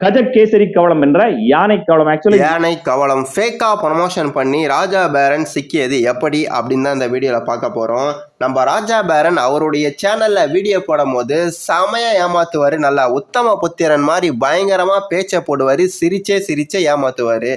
கஜகேசரி கவளம் என்ற யானை கவளம். ஆக்சுவலி யானை கவளம் ஃபேக்கா ப்ரமோஷன் பண்ணி ராஜா பேரன் சிக்கியது எப்படி அப்படின்னு தான் இந்த வீடியோவில் பார்க்க போகிறோம். நம்ம ராஜா பேரன் அவருடைய சேனலில் வீடியோ போடும் போது செமையா ஏமாத்துவார். நல்லா உத்தம புத்திரன் மாதிரி பயங்கரமாக பேச்சை போடுவார், சிரிச்சே ஏமாத்துவார்.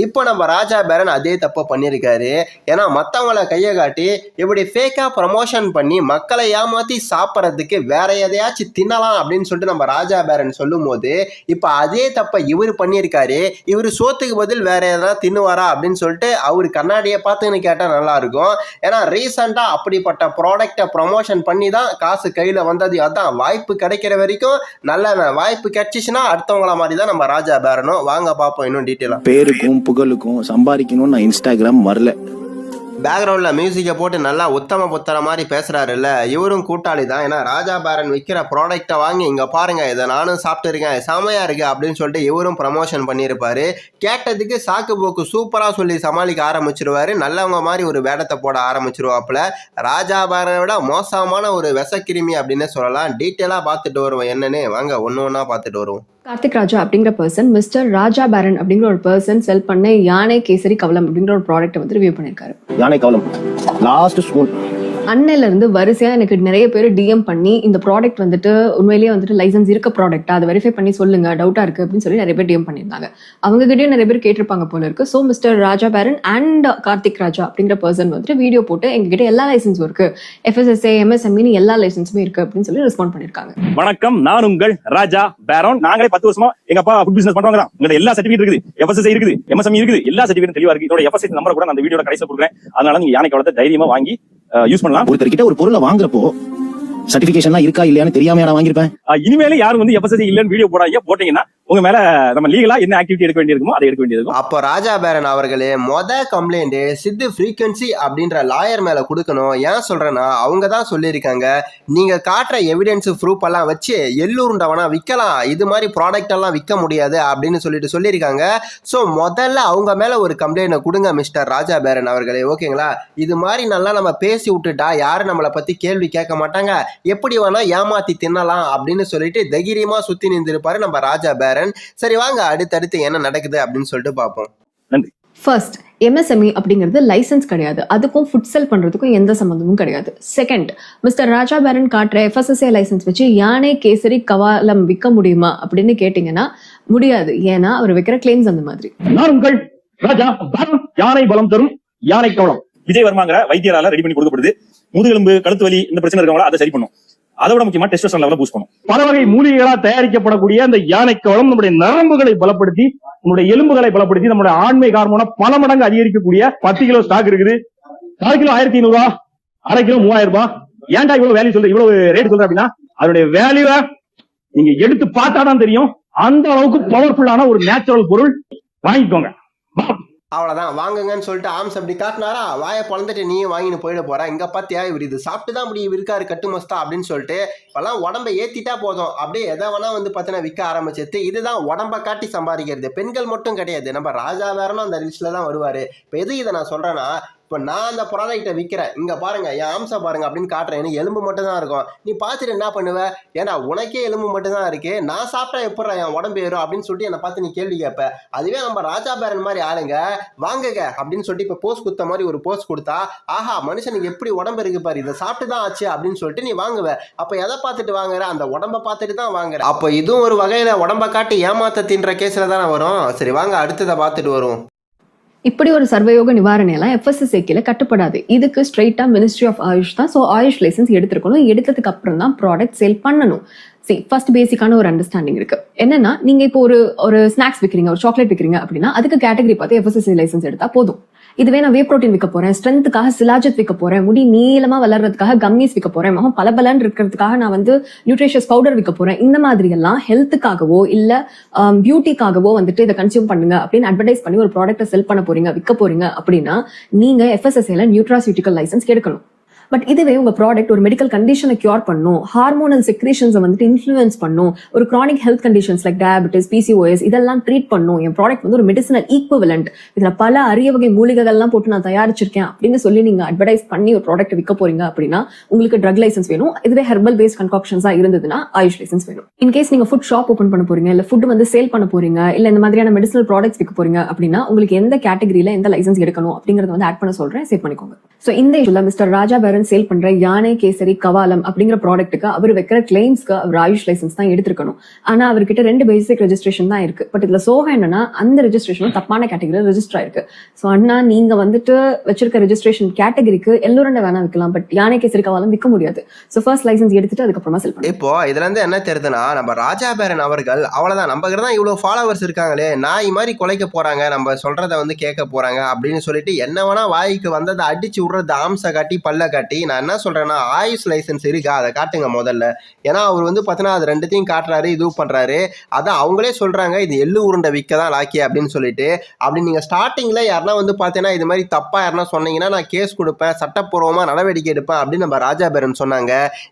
இப்போ நம்ம ராஜா பேரன் அதே தப்பை பண்ணியிருக்காரு. ஏன்னா மற்றவங்கள கையை காட்டி இப்படி ஃபேக்காக ப்ரமோஷன் பண்ணி மக்களை ஏமாற்றி சாப்பிட்றதுக்கு வேற எதையாச்சும் தின்னலாம் அப்படின்னு சொல்லிட்டு நம்ம ராஜா பேரன் சொல்லும் போது இப்போ அதே தப்பை இவர் பண்ணியிருக்காரு. இவர் சோத்துக்கு பதில் வேற எதாவது தின்னுவாரா அப்படின்னு சொல்லிட்டு அவர் கண்ணாடியை பார்த்துன்னு கேட்டால் நல்லா இருக்கும். ஏன்னா ரீசெண்டாக அப்படிப்பட்ட ப்ராடக்டை ப்ரமோஷன் பண்ணி தான் காசு கையில் வந்தது. அதான் வாய்ப்பு கிடைக்கிற வரைக்கும் நல்ல வாய்ப்பு கிடைச்சிச்சுன்னா அடுத்தவங்கள மாதிரி தான் நம்ம ராஜா பேரனும். வாங்க பார்ப்போம் இன்னும் டீட்டெயிலாக. பேருக்கும் புகழுக்கும் சம்பாதிக்கணும்னு நான் இன்ஸ்டாகிராம் வரல. பேக்ரவுண்டில் மியூசிக்கை போட்டு நல்லா உத்தம புத்தர மாதிரி பேசுகிறாருல்ல, இவரும் கூட்டாளி தான். ஏன்னா ராஜா பேரன் விற்கிற ப்ராடக்டை வாங்கி இங்கே பாருங்கள், இதை நானும் சாப்பிட்டுருக்கேன், செமையாக இருக்குது அப்படின்னு சொல்லிட்டு இவரும் ப்ரமோஷன் பண்ணியிருப்பார். கேட்டதுக்கு சாக்கு போக்கு சூப்பராக சொல்லி சமாளிக்க ஆரம்பிச்சிருவார். நல்லவங்க மாதிரி ஒரு வேடத்தை போட ஆரம்பிச்சிருவாப்புல. ராஜா பேரனை விட மோசமான ஒரு விஷக்கிருமி அப்படின்னு சொல்லலாம். டீட்டெயிலாக பார்த்துட்டு வருவோம் என்னன்னு. வாங்க ஒன்று ஒன்றா பார்த்துட்டு வருவோம். கார்த்திக் ராஜா அப்படிங்கிற பர்சன் மிஸ்டர் ராஜா பேரன் அப்படிங்கிற ஒரு பர்சன் செல் பண்ண யானை கேசரி கவளம் அப்படிங்கிற ஒரு ப்ராடக்ட் வந்து ரிவ்யூ பண்ணிருக்காரு. யானை கவளம் லாஸ்ட் ஸ்பூன் அன்னையில இருந்து வரிசையா எனக்கு நிறைய பேர் டிஎம் பண்ணி இந்த ப்ராடக்ட் வந்துட்டு உண்மையிலேயே வந்துட்டு லைசன்ஸ் இருக்க ப்ராடக்டா, அதை வெரிஃபை பண்ணி சொல்லுங்க, டவுட்டா இருக்கு அப்படின்னு சொல்லி நிறைய பேர் டிஎம் பண்ணியிருந்தாங்க. அவங்க கிட்டயும் நிறைய பேர் கேட்டிருப்பாங்க போல இருக்கு. ஸோ மிஸ்டர் ராஜா பேரன் அண்ட் கார்த்திக் ராஜா அப்படிங்கிற பர்சன் வந்துட்டு வீடியோ போட்டு எங்ககிட்ட எல்லா லைசன்ஸும் இருக்கு, FSSA MSME எல்லா லைசன்ஸுமே இருக்கு அப்படின்னு சொல்லி ரெஸ்பாண்ட் பண்ணிருக்காங்க. வணக்கம், நான் உங்கள் ராஜா பேரன். நாங்களே 10 வருஷமா எங்க அப்பா ஃபுட் பிசினஸ் பண்றவங்க தான். உங்க எல்லா சர்டிஃபிகேட் இருக்குது, FSSA இருக்குது, MSME இருக்குது, எல்லா சர்டிஃபிகேட் தெளிவா இருக்கு. இதோட FSSA நம்பர் கூட நான் அந்த வீடியோல கடைசியா கொடுக்குறேன். அதனால நீங்க யானை கவளத்தை தைரியமா வாங்கி யூஸ் பண்ணலாம். ஒருத்தர்கிட்ட ஒரு பொருளை வாங்குறப்போ சர்டிபிகேஷன்லாம் இருக்கா இல்லையான்னு தெரியாம நான் வாங்கிருப்பேன். இனிமேல யாரும் வந்து FSSA இல்லன்னு வீடியோ போட்டீங்கன்னா உங்க மேல நம்ம லீகலா என்ன ஆக்டிவிட்டி எடுக்க வேண்டியிருக்குமோ அதை எடுக்க வேண்டியிருக்கும். அப்போ ராஜா பேரன் அவர்களே கம்ப்ளைண்ட் சித்து ஃப்ரீக்வன்சி அப்படின்ற லாயர் மேல கொடுக்கணும். ஏன் சொல்றேன்னா அவங்க தான் சொல்லியிருக்காங்க, நீங்க காட்டுற எவிடன்ஸ் ப்ரூஃப் எல்லாம் வச்சு எள்ளூருண்டவனா விற்கலாம், இது மாதிரி ப்ராடக்ட் எல்லாம் விற்க முடியாது அப்படின்னு சொல்லியிருக்காங்க. ஸோ முதல்ல அவங்க மேல ஒரு கம்ப்ளைண்ட் கொடுங்க மிஸ்டர் ராஜா பேரன் அவர்களே, ஓகேங்களா? இது மாதிரி நல்லா நம்ம பேசி விட்டுட்டா யாரும் நம்மளை பத்தி கேள்வி கேட்க மாட்டாங்க, எப்படி வேணா ஏமாத்தி தின்னலாம் அப்படின்னு சொல்லிட்டு தைரியமா சுத்தி நின்றுருப்பாரு நம்ம ராஜா பேரன். சரி வாங்க அடுத்தடுத்து என்ன நடக்குது அப்படின்னு சொல்லிட்டு பார்ப்போம். நன்றி. ஃபர்ஸ்ட், MSME அப்படிங்கிறது லைசன்ஸ் கிடையாது, அதுக்கும் ஃபுட் செல் பண்றதுக்கும் எந்த சம்பந்தமும் கிடையாது. செகண்ட், மிஸ்டர் ராஜா பேரன் காட்டுற FSSA லைசன்ஸ் வச்சு யானை கேசரி கவளம் விற்க முடியுமா அப்படின்னு கேட்டீங்கன்னா முடியாது. ஏன்னா அவர் வைக்கிற கிளைம்ஸ் அந்த மாதிரி. நான் உங்கள் ராஜா பேரன், யானை பலம் தரும் யானை கவளம் விஜய் வர்மாங்கிற வைத்தியரால ரெடி பண்ணி கொடுக்கப்படுது. முதுகெலும்பு கழுத்து வலி இந்த பிரச்சனை இருக்கவங்களா அதை சரி பண்ணும். அதோட முக்கியமா டெஸ்டோஸ்டெரான் லெவலை பூஸ்ட் பண்ணும். பல வகை மூலிகைகளா தயாரிக்கப்படக்கூடிய அந்த யானை கவளம் நம்முடைய நரம்புகளை பலப்படுத்தி, நம்முடைய எலும்புகளை பலப்படுத்தி, நம்முடைய ஆண்மை ஹார்மோனை பல மடங்கு அதிகரிக்கக்கூடிய 10 கிலோ ஸ்டாக் இருக்குது. 4 கிலோ 1500 ரூபாய், அரை கிலோ 3000 ரூபாய். ஏன்டா இவ்வளவு வேல்யூ சொல்ற, இவ்வளவு ரேட் சொல்ற அப்படின்னா அதனுடைய வேல்யூவை நீங்க எடுத்து பார்த்தாதான் தெரியும். அந்த அளவுக்கு பவர்ஃபுல்லான ஒரு நேச்சுரல் பொருள். வாங்கிக்கோங்க. அவ்வளவுதான், வாங்குங்கன்னு சொல்லிட்டு ஆம்ஸ் அப்படி காட்டினாரா, வாயை பொழந்துட்டு நீயும் வாங்கின்னு போயிட போற. இங்க பாத்தியா இவர் இது சாப்பிட்டு தான் அப்படி இருக்காரு கட்டுமஸ்தா அப்படின்னு சொல்லிட்டு இப்பெல்லாம் உடம்பை ஏத்திட்டா போதும், அப்படியே எதை வேணா வந்து பார்த்தீங்கன்னா விற்க ஆரம்பிச்சிருது. இதுதான் உடம்பை காட்டி சம்பாதிக்கிறது. பெண்கள் மட்டும் கிடையாது, நம்ம ராஜா வேறனும் அந்த லிஸ்ட்ல தான் வருவாரு. இப்போ எது இதை நான் சொல்றேன்னா, இப்போ நான் அந்த ப்ராடக்ட்டை விற்கிறேன், இங்கே பாருங்க என் ஆம்சம் பாருங்க அப்படின்னு காட்டுறேன். எனக்கு எலும்பு மட்டும் தான் இருக்கும், நீ பார்த்துட்டு என்ன பண்ணுவேன்? ஏன்னா உனக்கே எலும்பு மட்டும் தான் இருக்கு, நான் சாப்பிட்டா எப்படா என் உடம்பு ஏறும் அப்படின்னு சொல்லிட்டு என்னை பார்த்து நீ கேள்வி கேட்ப. அதுவே நம்ம ராஜா பேரன் மாதிரி ஆளுங்க வாங்குங்க அப்படின்னு சொல்லிட்டு இப்போ போஸ்ட் கொடுத்த மாதிரி ஒரு போஸ்ட் கொடுத்தா, ஆஹா மனுஷனுக்கு எப்படி உடம்பு இருக்கு பாரு, இதை சாப்பிட்டு தான் ஆச்சு அப்படின்னு சொல்லிட்டு நீ வாங்குவ. அப்போ எதை பார்த்துட்டு வாங்குற? அந்த உடம்பை பார்த்துட்டு தான் வாங்குற. அப்போ இதுவும் ஒரு வகையில உடம்பை காட்டி ஏமாத்த தின்ற கேஸ்ல தானே வரும். சரி வாங்க அடுத்ததை பார்த்துட்டு வரும். இப்படி ஒரு சர்வயோக நிவாரணை எல்லாம் FSSA கீழே கட்டுப்படாது. இதுக்கு ஸ்ட்ரெயிட்டா மினிஸ்ட்ரி ஆஃப் ஆயுஷ் தான். ஸோ ஆயுஷ் லைசன்ஸ் எடுத்துருக்கணும். எடுத்ததுக்கு அப்புறம் தான் ப்ராடக்ட் சேல் பண்ணணும். ஃபர்ஸ்ட் பேசிக்கான ஒரு அண்டர்ஸ்டாண்டிங் இருக்கு. என்னன்னா நீங்க இப்போ ஒரு ஸ்நாக்ஸ் விற்கிறீங்க, ஒரு சாக்லேட் விற்கிறீங்க அப்படின்னா அதுக்கு கேட்டகரி பார்த்து FSSA லைசன்ஸ் எடுத்தா போதும். இதுவே நான் வே ப்ரோட்டீன் விற்க போறேன், ஸ்ட்ரென்த்துக்காக சிலாஜத் விற்க போறேன், முடி நீளமா வளர்றதுக்காக கம்மிஸ் விற்க போறேன், முகம் பலபலன்னு இருக்கிறதுக்காக நான் வந்து நியூட்ரிஷியஸ் பவுடர் விற்க போறேன், இந்த மாதிரி எல்லாம் ஹெல்த்துக்காகவோ இல்ல பியூட்டிக்காகவோ வந்துட்டு இதை கன்சியூம் பண்ணுங்க அப்படின்னு அட்வர்டைஸ் பண்ணி ஒரு ப்ராடக்ட்டை செல் பண்ண போறீங்க, விற்க போறீங்க அப்படின்னா நீங்க FSSAல நியூட்ராசியூட்டிக்கல் லைசன்ஸ் எடுக்கணும். பட் இதுவே உங்க ப்ராடக்ட் ஒரு மெடிக்கல் கண்டிஷனை கியூர் பண்ணும், ஹார்மோனல் செக்ரேஷன்ஸை வந்துட்டு இன்ஃப்ளூயன்ஸ் பண்ணும், ஒரு chronic health conditions like diabetes, PCOS இதெல்லாம் ட்ரீட் பண்ணும், என் ப்ராடக்ட் வந்து ஒரு மெடிசினல் ஈக்குவலண்ட், இதுல பல அரிய வகை மூலிகைகள்லாம் போட்டு நான் தயாரிச்சிருக்கேன் அப்படின்னு சொல்லி நீங்க அட்வர்டைஸ் பண்ணி ஒரு ப்ராடக்ட் விற்க போறீங்க அப்படின்னா உங்களுக்கு ட்ரக் லைசன்ஸ் வேணும். இதுவே ஹெர்பல் பேஸ்ட் கன்காக்ஷன்ஸா இருந்ததுன்னா ஆயுஷ் லைசன்ஸ் வேணும். இன்கேஸ் நீங்க ஃபுட் ஷாப் ஓபன் பண்ண போறீங்க, இல்ல ஃபுட் வந்து சேல் பண்ண போறீங்க, இல்ல இந்த மாதிரியான மெடிசனல் ப்ராடக்ட்ஸ் விற்க போறீங்க அப்படின்னா உங்களுக்கு எந்த கேட்டகரியில எந்த லைசன்ஸ் எடுக்கணும் அப்படிங்கறத வந்து ஆட் பண்ண சொல்றேன், சேவ் பண்ணிக்கோங்க. சோ இந்த இஷ்யூல மிஸ்டர் ராஜா பேரன் சேல் பண்ற யானை கேசரி கவாலம் அப்படிங்கிற ப்ராடக்ட்டுக்கு அவர் வைக்கிற கிளைம்ஸ்க்கு அவர் ஆயுஷ் லைசன்ஸ் தான் எடுத்துக்கணும். ஆனா அவர்கிட்ட 2 பேசிக் ரெஜிஸ்ட்ரேஷன் தான் இருக்கு. பட் இதுல சோகம் என்னன்னா அந்த ரெஜிஸ்ட்ரேஷனும் தப்பான கேட்டகரியில ரெஜிஸ்டர் ஆயிருக்கு. சோ அண்ணா நீங்க வந்துட்டு வச்சிருக்க ரெஜிஸ்ட்ரேஷன் கேட்டகரிக்கு எல்லோருண்ட வேணா விற்கலாம், பட் யானை கேசரி கவாலம் விற்க முடியாது. சோ ஃபர்ஸ்ட் லைசன்ஸ் எடுத்துட்டு அதுக்கப்புறமா செல் பண்ணுங்க. இப்போ இதுல இருந்து என்ன தெரியுதுன்னா, நம்ம ராஜா பேரன் அவர்கள் அவ்வளவுதான், நம்ம கிட்ட தான் இவ்வளவு ஃபாலோவர்ஸ் இருக்காங்களே, நாய் மாதிரி குலைக்க போறாங்க, நம்ம சொல்றத வந்து கேட்க போறாங்க அப்படின்னு சொல்லிட்டு என்ன வேணா வாய்க்கு வந்ததை அடிச்சு விடுறது, ஆம்சை காட்டி பல்ல காட்டி. நான் என்ன சொல்றேன்னா, ஆயுஷ் லைசன்ஸ் இருக்கா அதை காட்டுங்க முதல்ல. ஏன்னா அவர் வந்து பார்த்தீங்கன்னா அது ரெண்டுத்தையும் காட்டுறாரு, இதுவும் பண்றாரு. அதான் அவங்களே சொல்றாங்க இது எள்ளு உருண்டை விற்க தான் லாக்கி அப்படின்னு சொல்லிட்டு. அப்படி நீங்க ஸ்டார்டிங்ல யாருன்னா வந்து பார்த்தீங்கன்னா இது மாதிரி தப்பா யாருன்னா சொன்னீங்கன்னா நான் கேஸ் கொடுப்பேன், சட்டப்பூர்வமா நடவடிக்கை எடுப்பேன் அப்படின்னு நம்ம ராஜா பேரன் சொன்னாங்க.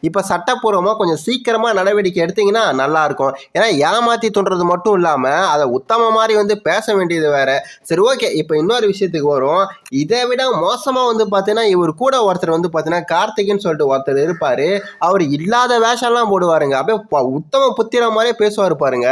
இப்ப சட்டப்பூர்வமா கொஞ்சம் சீக்கிரமா நடவடிக்கை எடுத்தீங்கன்னா நல்லா இருக்கும். ஏன்னா ஏமாத்தி தோன்றது மட்டும் இல்லாம அதை உத்தம மாதிரி வந்து பேச வேண்டியது வேற. சரி ஓகே, இப்போ இன்னொரு விஷயத்துக்கு வரும். இதை விட மோசமா வந்து பார்த்தீங்கன்னா இவர் கூட ஒருத்தர் வந்து பார்த்தீங்கன்னா கார்த்திக்னு சொல்லிட்டு ஒருத்தர் இருப்பாரு. அவர் இல்லாத வேஷம்லாம் போடுவாருங்க, அப்படியே உத்தம புத்திர மாதிரியே பேசுவார் பாருங்க.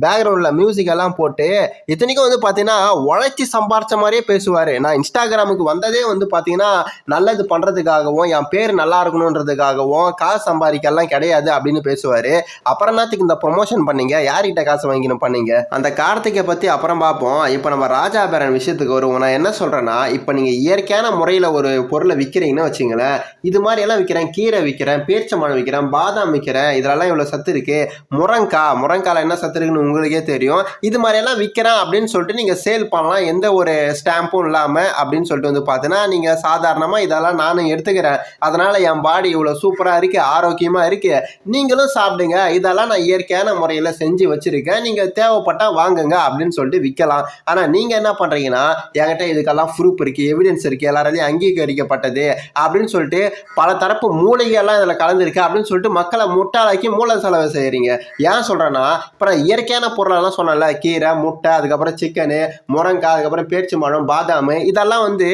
பேக்ரவுண்ட்ல மியூசிக் எல்லாம் போட்டு இத்தனைக்கும் வந்து பார்த்தீங்கன்னா உழைச்சி சம்பாரிச்ச மாதிரியே பேசுவாரு. நான் இன்ஸ்டாகிராமுக்கு வந்ததே வந்து பார்த்தீங்கன்னா நல்லது பண்றதுக்காகவும் என் பேர் நல்லா இருக்கணுன்றதுக்காகவும் காசு சம்பாதிக்கலாம் கிடையாது அப்படின்னு பேசுவாரு. அப்புறம் என்னத்துக்கு இந்த ப்ரொமோஷன் பண்ணீங்க, யார்கிட்ட காசு வாங்கின்னு பண்ணீங்க? அந்த கார்த்திகை பத்தி அப்புறம் பார்ப்போம். இப்போ நம்ம ராஜா பேரன் விஷயத்துக்கு வருவோம். நான் என்ன சொல்றேன்னா, இப்போ நீங்க இயற்கையான முறையில் ஒரு பொருளை விற்கிறீங்கன்னு வச்சுங்களேன், இது மாதிரி எல்லாம் விற்கிறேன், கீரை விற்கிறேன், பேரிச்சம்பழம் விற்கிறேன், பாதாம் விற்கிறேன், இதெல்லாம் இவ்வளோ சத்து இருக்கு, முருங்கால என்ன சத்து இருக்குன்னு உங்களுக்கே தெரியும், இது மாதிரி எல்லாம் விற்கிறேன் அப்படின்னு சொல்லிட்டு நீங்க சேல் பண்ணலாம், எந்த ஒரு ஸ்டாம்பும் இல்லாம அப்படின்னு சொல்லிட்டு வந்து பார்த்தீங்கன்னா நீங்க சாதாரணமா இதெல்லாம் நானும் எடுத்துக்கிறேன், அதனால என் பாடி இவ்வளோ சூப்பரா இருக்கு, ஆரோக்கியமா இருக்கு, நீங்களும் சாப்பிடுங்க, இதெல்லாம் நான் இயற்கையான முறையில் செஞ்சு வச்சிருக்கேன், நீங்க தேவைப்பட்டா வாங்குங்க அப்படின்னு சொல்லிட்டு விற்கலாம். ஆனா நீங்க என்ன பண்றீங்கன்னா, என்கிட்ட இதுக்கெல்லாம் ப்ரூஃப் இருக்கு, எவிடன்ஸ் இருக்கு, எல்லாராலையும் அங்கீகரிக்கப்பட்டது அப்படின்னு சொல்லிட்டு பல தரப்பு மூலிகையெல்லாம் இதுல கலந்துருக்கு அப்படின்னு சொல்லிட்டு மக்களை முட்டாளாக்கி மூல செலவு செய்யறீங்க. ஏன் சொல்றேன்னா, அப்புறம் இயற்கையான பொருளெல்லாம் சொன்னல, கீரை, முட்டை, அதுக்கப்புறம் சிக்கனு, முருங்காய், அதுக்கப்புறம் பேரிச்சம்பழம், பாதாம், இதெல்லாம் வந்து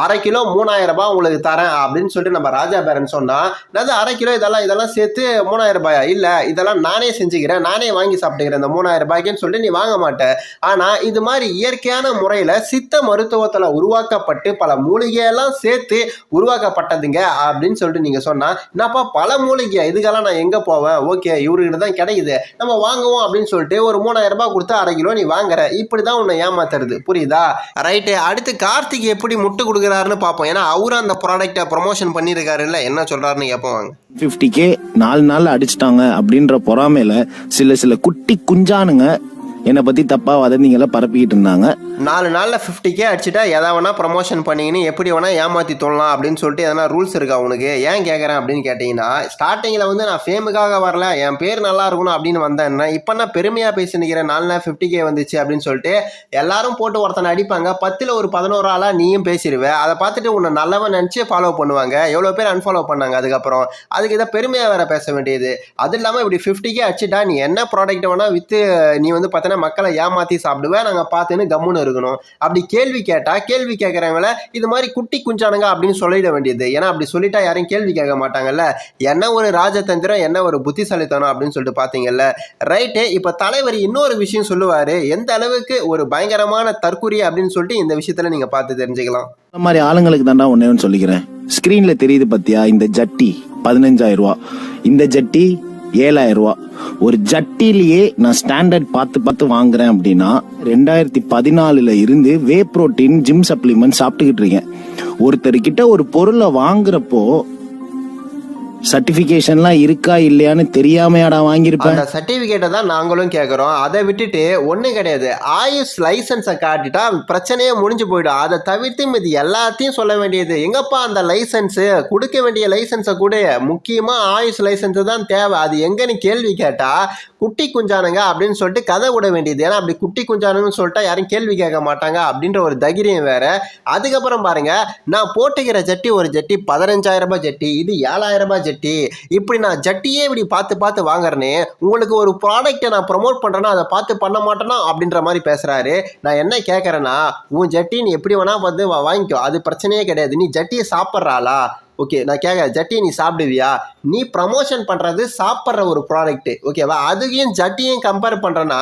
1/2 கிலோ 3000 ரூபாய் உங்களுக்கு தரேன் அப்படின்னு சொல்லிட்டு நம்ம ராஜா பேரன் சொன்னா, அது 1/2 கிலோ இதெல்லாம் சேர்த்து 3000 ரூபாயா? இல்ல, இதெல்லாம் நானே செஞ்சுக்கிறேன், நானே வாங்கி சாப்பிட்டுக்கிறேன் இந்த 3000 ரூபாய்க்குன்னு சொல்லிட்டு நீ வாங்க மாட்டேன். ஆனா இது மாதிரி இயற்கையான முறையில சித்த மருத்துவத்துல உருவாக்கப்பட்டு பல மூலிகையெல்லாம் சேர்த்து உருவாக்கப்பட்டதுங்க அப்படின்னு சொல்லிட்டு நீங்க சொன்னா, என்னப்பா பல மூலிகை, இதுக்கெல்லாம் நான் எங்க போவேன், ஓகே இவர்கிட்ட தான் கிடைக்குது நம்ம வாங்குவோம் அப்படின்னு சொல்லிட்டு ஒரு 3000 ரூபாய் கொடுத்து 1/2 கிலோ நீ வாங்குற, இப்படிதான் உன்னை ஏமாத்துறது, புரியுதா? ரைட்டு, அடுத்து கார்த்திக் எப்படி முட்டு கொடுக்குறாருன்னு பார்ப்போம். ஏன்னா அவரும் அந்த ப்ராடக்டை ப்ரொமோஷன் பண்ணியிருக்காரு, இல்ல என்ன சொல்றாருன்னு கேட்போம். 50K 4 நாள் அடிச்சிட்டாங்க அப்படின்ற பொறாமையில சில குட்டி குஞ்சானுங்க என்னை பத்தி தப்பா வதந்திங்களை பரப்பிக்கிட்டு இருந்தாங்க. 4 நாள்ல 50K அடிச்சுட்டா எதை வேணா ப்ரமோஷன் பண்ணிக்கின்னு எப்படி வேணா ஏமாத்தி தோணலாம் அப்படின்னு சொல்லிட்டு எதனா ரூல்ஸ் இருக்கா உனக்கு? ஏன் கேட்குறேன் அப்படின்னு கேட்டீங்கன்னா, ஸ்டார்டிங்கில் வந்து நான் ஃபேமுக்காக வரல, என் பேர் நல்லா இருக்கணும் அப்படின்னு வந்தேன். இப்போ நான் பெருமையாக பேசி நிற்கிறேன், 4 நாள் 50K வந்துச்சு அப்படின்னு சொல்லிட்டு எல்லாரும் போட்டு ஒருத்தனை அடிப்பாங்க, 10ல் ஒரு 11 ஆளாக நீயும் பேசிடுவேன். அதை பார்த்துட்டு உன்னை நல்லவன் நினச்சி ஃபாலோ பண்ணுவாங்க, எவ்வளோ பேர் அன்ஃபாலோ பண்ணாங்க. அதுக்கப்புறம் அதுக்கு இதை பெருமையாக வேற பேச வேண்டியது. அது இல்லாமல் இப்படி 50K அடிச்சுட்டா நீ என்ன ப்ராடக்ட் வேணா விற்று நீ வந்து பார்த்தீங்கன்னா மக்களை ஏமாற்றி சாப்பிடுவேன், நாங்கள் பார்த்துன்னு கம்முன்னு இருக்கணும். அப்படி கேள்வி கேட்டா கேள்வி கேட்கறவங்கள இது மாதிரி குட்டி குஞ்சானுங்க அப்படின்னு சொல்லிட வேண்டியது. ஏன்னா அப்படி சொல்லிட்டா யாரையும் கேள்வி கேட்க மாட்டாங்கல்ல. என்ன ஒரு ராஜதந்திரம், என்ன ஒரு புத்திசாலித்தனம் அப்படின்னு சொல்லிட்டு பாத்தீங்கல்ல. ரைட்டு, இப்ப தலைவர் இன்னொரு விஷயம் சொல்லுவாரு, எந்த அளவுக்கு ஒரு பயங்கரமான தற்குறி அப்படின்னு சொல்லிட்டு இந்த விஷயத்துல நீங்க பார்த்து தெரிஞ்சுக்கலாம். இந்த மாதிரி ஆளுங்களுக்கு தாண்டா ஒன்னேன்னு சொல்லிக்கிறேன். ஸ்கிரீன்ல தெரியுது பத்தியா, இந்த ஜட்டி 15,000 ரூபா, இந்த ஜட்டி 7,000 ரூபா. ஒரு ஜட்டிலேயே நான் ஸ்டாண்டர்ட் பார்த்து வாங்குறேன் அப்படின்னா 2014 இருந்து வே புரோட்டீன் ஜிம் சப்ளிமெண்ட் சாப்பிட்டுக்கிட்டு இருக்கேன். ஒருத்தர்கிட்ட ஒரு பொருளை வாங்குறப்போ சர்டிபிகேஷன்லாம் இருக்கா இல்லையான்னு தெரியாமையாடா வாங்கியிருப்பேன். அந்த சர்டிபிகேட்டை தான் நாங்களும் கேட்குறோம். அதை விட்டுட்டு ஒன்றும் கிடையாது, ஆயுஷ் லைசன்ஸை காட்டிட்டா பிரச்சனையே முடிஞ்சு போயிடும். அதை தவிர்த்து இது எல்லாத்தையும் சொல்ல வேண்டியது எங்கப்பா அந்த லைசன்ஸு, கொடுக்க வேண்டிய லைசன்ஸை கூட, முக்கியமாக ஆயுஷ் லைசன்ஸு தான் தேவை. அது எங்கன்னு கேள்வி கேட்டால் குட்டி குஞ்சானுங்க அப்படின்னு சொல்லிட்டு கதை விட வேண்டியது. ஏன்னா அப்படி குட்டி குஞ்சானுங்கன்னு சொல்லிட்டா யாரும் கேள்வி கேட்க மாட்டாங்க அப்படின்ற ஒரு தைரியம் வேற. அதுக்கப்புறம் பாருங்க, நான் போட்டுக்கிற ஜட்டி ஒரு ஜட்டி 15,000 ரூபாய் ஜட்டி, இது 7,000 ரூபாய் ஜட்டி, இப்படி நான் ஜட்டியே இப்படி பார்த்து பார்த்து வாங்குறேனே, உங்களுக்கு ஒரு ப்ராடக்ட்டை நான் ப்ரொமோட் பண்ணுறேன்னா அதை பார்த்து பண்ண மாட்டேனா அப்படின்ற மாதிரி பேசுகிறாரு. நான் என்ன கேட்குறேன்னா, உன் ஜட்டி நீ எப்படி வேணா வந்து வாங்கிக்கோ, அது பிரச்சனையே கிடையாது. நீ ஜட்டியை சாப்பிட்றாளா? ஓகே, நான் கேட்குறேன், ஜட்டியை நீ சாப்பிடுவியா? நீ ப்ரமோஷன் பண்ணுறது சாப்பிட்ற ஒரு ப்ராடக்ட்டு, ஓகேவா? அதையும் ஜட்டியும் கம்பேர் பண்ணுறேன்னா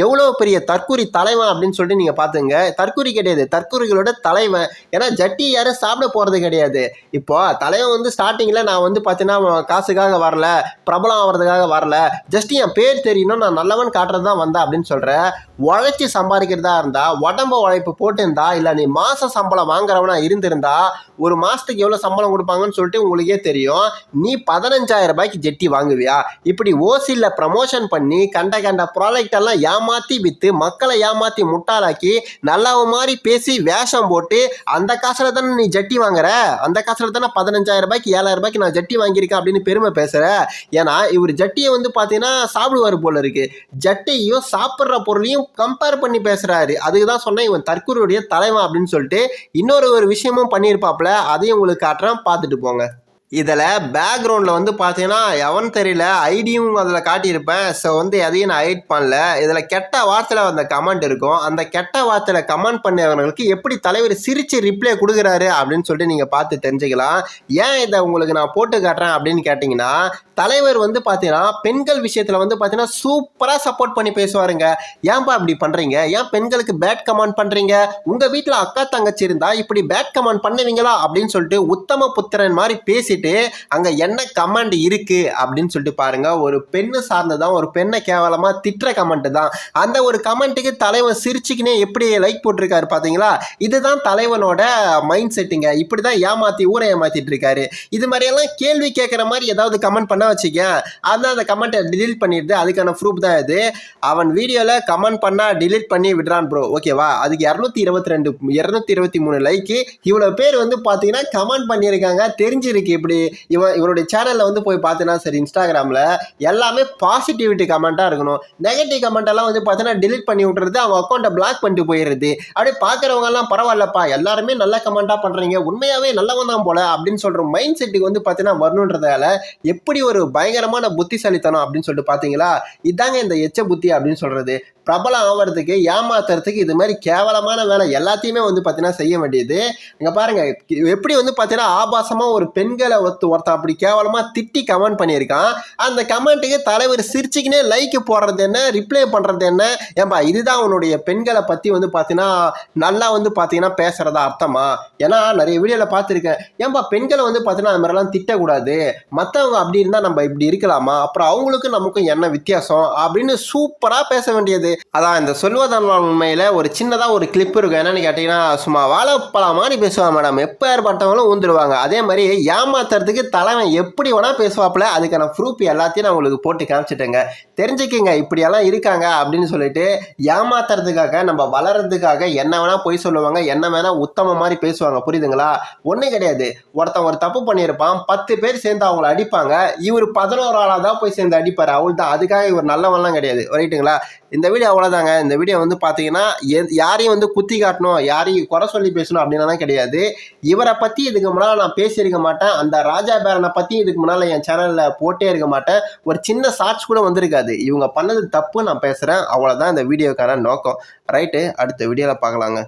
எவ்வளோ பெரிய தற்கூரி தலைவன் அப்படின்னு சொல்லிட்டு நீங்கள் பார்த்துங்க. தற்கூரி கிடையாது, தற்கூரிகளோட தலைவன். ஏன்னா ஜட்டி யாரும் சாப்பிட போகிறது கிடையாது. இப்போ தலைவன் வந்து ஸ்டார்டிங்கில் நான் வந்து பார்த்தீங்கன்னா காசுக்காக வரல, பிரபலம் ஆகிறதுக்காக வரல, ஜஸ்ட் என் பேர் தெரியணும், நான் நல்லவன் காட்டுறது தான் வந்தேன் அப்படின்னு சொல்கிறேன். உழைச்சி சம்பாதிக்கிறதா இருந்தால், உடம்பு உழைப்பு போட்டுருந்தா, இல்லை நீ மாத சம்பளம் வாங்குறவனா இருந்திருந்தா, ஒரு மாதத்துக்கு எவ்வளோ சம்பளம் கொடுப்பாங்கன்னு சொல்லிட்டு உங்களுக்கே தெரியும். நீ 15,000 ரூபாய்க்கு ஜெட்டி வாங்குவியா? இப்படி ஓசியில் ப்ரமோஷன் பண்ணி கண்ட ப்ராடக்ட் எல்லாம் ஏமாற்றி விற்று மக்களை ஏமாற்றி முட்டாளாக்கி நல்லவ மாதிரி பேசி வேஷம் போட்டு அந்த காசில் தானே நீ ஜட்டி வாங்குற, அந்த காசில் தானே 15,000 ரூபாய்க்கு 7,000 ரூபாய்க்கு நான் ஜட்டி வாங்கியிருக்கேன் அப்படின்னு பெருமை பேசுகிற. ஏன்னா இவர் ஜட்டியை வந்து பார்த்தீங்கன்னா சாப்பிடுவார் போல இருக்கு. ஜட்டியையும் சாப்பிட்ற பொருளையும் கம்பேர் பண்ணி பேசுகிறாரு. அதுக்கு தான் சொன்னேன் இவன் தற்கூரியுடைய தலைவன் அப்படின்னு சொல்லிட்டு. இன்னொரு விஷயமும் பண்ணியிருப்பாப்ல, அதையும் உங்களுக்கு காட்டுறேன், பார்த்துட்டு போங்க. இதில் பேக்ரவுண்டில் வந்து பார்த்தீங்கன்னா எவன் தெரியல, ஐடியும் அதில் காட்டியிருப்பேன். ஸோ வந்து எதையும் நான் ஹைட் பண்ணல. இதில் கெட்ட வார்த்தையில் அந்த கமெண்ட் இருக்கும். அந்த கெட்ட வார்த்தையில் கமெண்ட் பண்ணவங்களுக்கு எப்படி தலைவர் சிரித்து ரிப்ளை கொடுக்குறாரு அப்படின்னு சொல்லிட்டு நீங்கள் பார்த்து தெரிஞ்சுக்கலாம். ஏன் இதை உங்களுக்கு நான் போட்டு காட்டுறேன் அப்படின்னு கேட்டிங்கன்னா, தலைவர் வந்து பார்த்தீங்கன்னா பெண்கள் விஷயத்தில் வந்து பார்த்தீங்கன்னா சூப்பராக சப்போர்ட் பண்ணி பேசுவாருங்க. ஏன்பா இப்படி பண்ணுறீங்க, ஏன் பெண்களுக்கு பேட் கமெண்ட் பண்ணுறீங்க, உங்கள் வீட்டில் அக்கா தங்கச்சி இருந்தால் இப்படி பேட் கமெண்ட் பண்ணுவீங்களா அப்படின்னு சொல்லிட்டு உத்தம புத்திரன் மாதிரி பேசிட்டு அங்க என்ன கமெண்ட் இருக்கு அப்படின்னு சொல்லிட்டு பாருங்க. ஒரு பெண்ணு சார்ந்ததான், ஒரு பெண்ணை கேவலமா திட்டுற கமெண்ட் தான். அந்த ஒரு கமெண்ட்டுக்கு தலைவன் சிரிச்சுக்கினே எப்படி லைக் போட்டிருக்காரு பாத்தீங்களா? இதுதான் தலைவனோட மைண்ட் செட்டுங்க. இப்படிதான் ஏமாத்தி ஊரை ஏமாத்திட்டு இருக்காரு. இது மாதிரியெல்லாம் கேள்வி கேட்குற மாதிரி ஏதாவது கமெண்ட் பண்ண வச்சுக்க, அதான் அந்த கமெண்ட்டை டிலீட் பண்ணிடுது. அதுக்கான ப்ரூஃப் தான் இது. அவன் வீடியோல கமெண்ட் பண்ணா டிலீட் பண்ணி விடுறான் ப்ரோ, ஓகேவா? அதுக்கு 223 லைக்கு. இவ்வளவு பேர் வந்து பாத்தீங்கன்னா கமெண்ட் பண்ணியிருக்காங்க. தெரிஞ்சிருக்கு இப்படி இவருடைய சேனல்ல வந்து போய் பார்த்தீங்கன்னா சரி, இன்ஸ்டாகிராமில் எல்லாமே பாசிட்டிவிட்டி கமெண்ட்டாக இருக்கணும். நெகட்டிவ் கமெண்ட் எல்லாம் வந்து பார்த்தீங்கன்னா டிலீட் பண்ணி விட்டுறது, அவங்க அக்கௌண்ட்டை பிளாக் பண்ணிட்டு போயிடுறது. அப்படியே பார்க்குறவங்க எல்லாம் பரவாயில்லப்பா, எல்லாருமே நல்ல கமெண்ட்டாக பண்ணுறீங்க, உண்மையாகவே நல்லவன் தான் போல அப்படின்னு சொல்கிற மைண்ட் செட்டுக்கு வந்து பார்த்தீங்கன்னா வரணுன்றதால எப்படி ஒரு பயங்கரமான புத்திசாலித்தனம் அப்படின்னு சொல்லிட்டு பார்த்தீங்களா? இதாங்க இந்த எச்ச புத்தி அப்படின்னு சொல்கிறது. பிரபலம் ஆகிறதுக்கு, ஏமாத்துறதுக்கு இது மாதிரி கேவலமான வேலை எல்லாத்தையுமே வந்து பார்த்தீங்கன்னா செய்ய வேண்டியது. இங்கே பாருங்க, எப்படி வந்து பார்த்தீங்கன்னா ஆபாசமாக ஒரு பெண்களை ஒருத்தன் அப்படி கேவலமாக திட்டி கமெண்ட் பண்ணியிருக்கான். அந்த கமெண்ட்டுக்கு தலைவர் சிரிச்சுக்கினே லைக் போடுறது என்ன, ரிப்ளை பண்ணுறது என்ன? ஏன்பா இதுதான் அவனுடைய பெண்களை பற்றி வந்து பார்த்தீங்கன்னா நல்லா வந்து பார்த்தீங்கன்னா பேசுகிறதா அர்த்தமா? ஏன்னா நிறைய வீடியோவில் பார்த்துருக்கேன், ஏன்பா பெண்களை வந்து பார்த்தீங்கன்னா அது மாதிரிலாம் திட்டக்கூடாது, மற்றவங்க அப்படி இருந்தால் நம்ம இப்படி இருக்கலாமா, அப்புறம் அவங்களுக்கும் நமக்கும் என்ன வித்தியாசம் அப்படின்னு சூப்பராக பேச வேண்டியது. அதான் இந்த சொல்வதன் உண்மையில் ஒரு சின்னதாக ஒரு கிளிப் இருக்கும். என்னன்னு கேட்டிங்கன்னா, சும்மா வாழைப்பழம் மாதிரி பேசுவாங்க மேடம், எப்போ ஏற்பட்டவங்களும் ஊந்துடுவாங்க. அதே மாதிரி ஏமாத்துறதுக்கு தலைவன் எப்படி வேணால் பேசுவாப்புல. அதுக்கான ப்ரூஃப் எல்லாத்தையும் நான் உங்களுக்கு போட்டு காமிச்சிட்டேங்க. தெரிஞ்சுக்கிங்க இப்படியெல்லாம் இருக்காங்க அப்படின்னு சொல்லிட்டு. ஏமாத்துறதுக்காக, நம்ம வளர்றதுக்காக என்ன வேணால் பொய் சொல்லுவாங்க, என்ன வேணால் உத்தம மாதிரி பேசுவாங்க, புரியுதுங்களா? ஒன்றும் கிடையாது. ஒருத்தன் ஒரு தப்பு பண்ணியிருப்பான், 10 பேர் சேர்ந்து அவங்கள அடிப்பாங்க, இவர் 11 ஆளாக தான் போய் சேர்ந்து அடிப்பார், அவள் தான். அதுக்காக இவர் நல்லவன்லாம் கிடையாது, ரைட்டுங்களா? இந்த வீடியோ அவ்வளோதாங்க. இந்த வீடியோ வந்து பார்த்தீங்கன்னா யாரையும் வந்து குத்தி காட்டணும், யாரையும் குறை சொல்லி பேசணும் அப்படின்னா கிடையாது. இவரை பற்றி இதுக்கு முன்னால் நான் பேசியிருக்க மாட்டேன். அந்த ராஜா பேரனை பற்றி இதுக்கு முன்னால் என் சேனலில் போட்டே இருக்க மாட்டேன். ஒரு சின்ன ஷார்ட்ஸ் கூட வந்திருக்காது. இவங்க பண்ணது தப்பு, நான் பேசுகிறேன், அவ்வளோதான் இந்த வீடியோக்கான நோக்கம். ரைட்டு, அடுத்த வீடியோவில் பார்க்கலாங்க.